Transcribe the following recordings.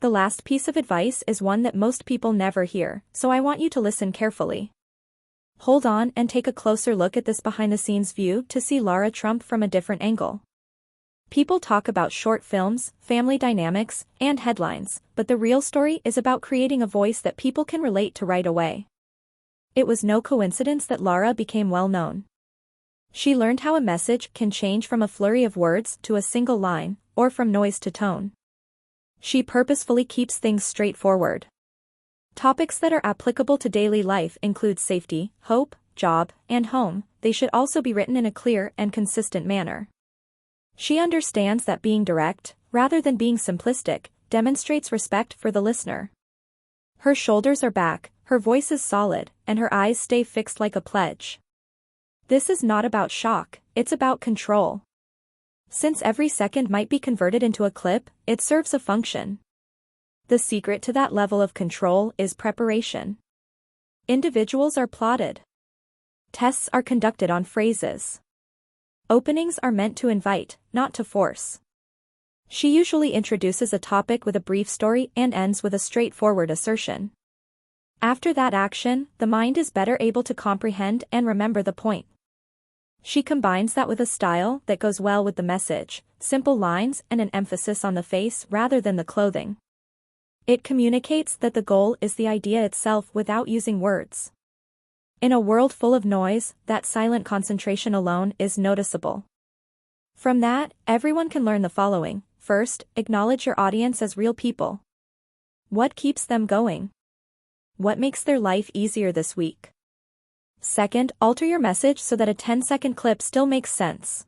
The last piece of advice is one that most people never hear, so I want you to listen carefully. Hold on and take a closer look at this behind-the-scenes view to see Lara Trump from a different angle. People talk about short films, family dynamics, and headlines, but the real story is about creating a voice that people can relate to right away. It was no coincidence that Lara became well known. She learned how a message can change from a flurry of words to a single line, or from noise to tone. She purposefully keeps things straightforward. Topics that are applicable to daily life include safety, hope, job, and home. They should also be written in a clear and consistent manner. She understands that being direct, rather than being simplistic, demonstrates respect for the listener. Her shoulders are back, her voice is solid, and her eyes stay fixed like a pledge. This is not about shock, it's about control. Since every second might be converted into a clip, it serves a function. The secret to that level of control is preparation. Individuals are plotted. Tests are conducted on phrases. Openings are meant to invite, not to force. She usually introduces a topic with a brief story and ends with a straightforward assertion. After that action, the mind is better able to comprehend and remember the point. She combines that with a style that goes well with the message, simple lines and an emphasis on the face rather than the clothing. It communicates that the goal is the idea itself without using words. In a world full of noise, that silent concentration alone is noticeable. From that, everyone can learn the following. First, acknowledge your audience as real people. What keeps them going? What makes their life easier this week? Second, alter your message so that a 10-second clip still makes sense.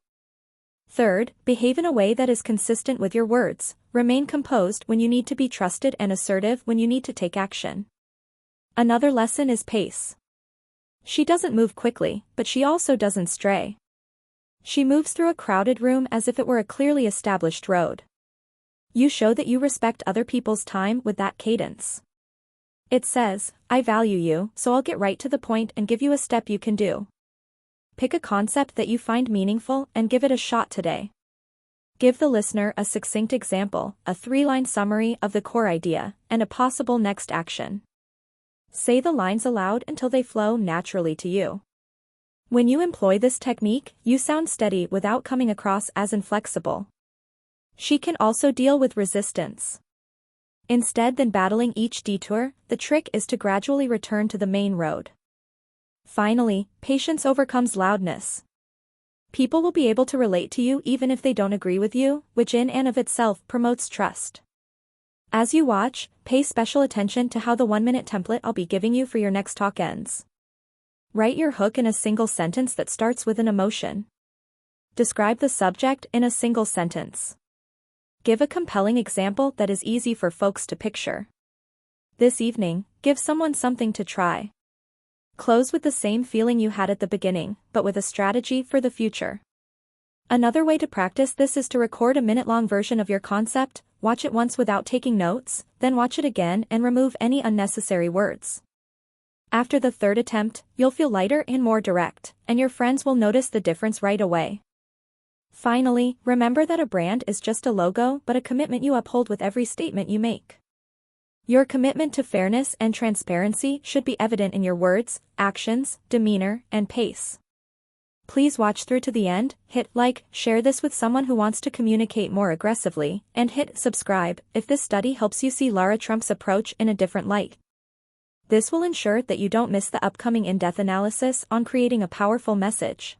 Third, behave in a way that is consistent with your words. Remain composed when you need to be trusted and assertive when you need to take action. Another lesson is pace. She doesn't move quickly, but she also doesn't stray. She moves through a crowded room as if it were a clearly established road. You show that you respect other people's time with that cadence. It says, I value you, so I'll get right to the point and give you a step you can do. Pick a concept that you find meaningful and give it a shot today. Give the listener a succinct example, a 3-line summary of the core idea, and a possible next action. Say the lines aloud until they flow naturally to you. When you employ this technique, you sound steady without coming across as inflexible. She can also deal with resistance. Instead than battling each detour, the trick is to gradually return to the main road. Finally, patience overcomes loudness. People will be able to relate to you even if they don't agree with you, which in and of itself promotes trust. As you watch, pay special attention to how the 1-minute template I'll be giving you for your next talk ends. Write your hook in a single sentence that starts with an emotion. Describe the subject in a single sentence. Give a compelling example that is easy for folks to picture. This evening, give someone something to try. Close with the same feeling you had at the beginning, but with a strategy for the future. Another way to practice this is to record a minute-long version of your concept, watch it once without taking notes, then watch it again and remove any unnecessary words. After the third attempt, you'll feel lighter and more direct, and your friends will notice the difference right away. Finally, remember that a brand is just a logo but a commitment you uphold with every statement you make. Your commitment to fairness and transparency should be evident in your words, actions, demeanor, and pace. Please watch through to the end, hit like, share this with someone who wants to communicate more aggressively, and hit subscribe if this study helps you see Lara Trump's approach in a different light. This will ensure that you don't miss the upcoming in-depth analysis on creating a powerful message.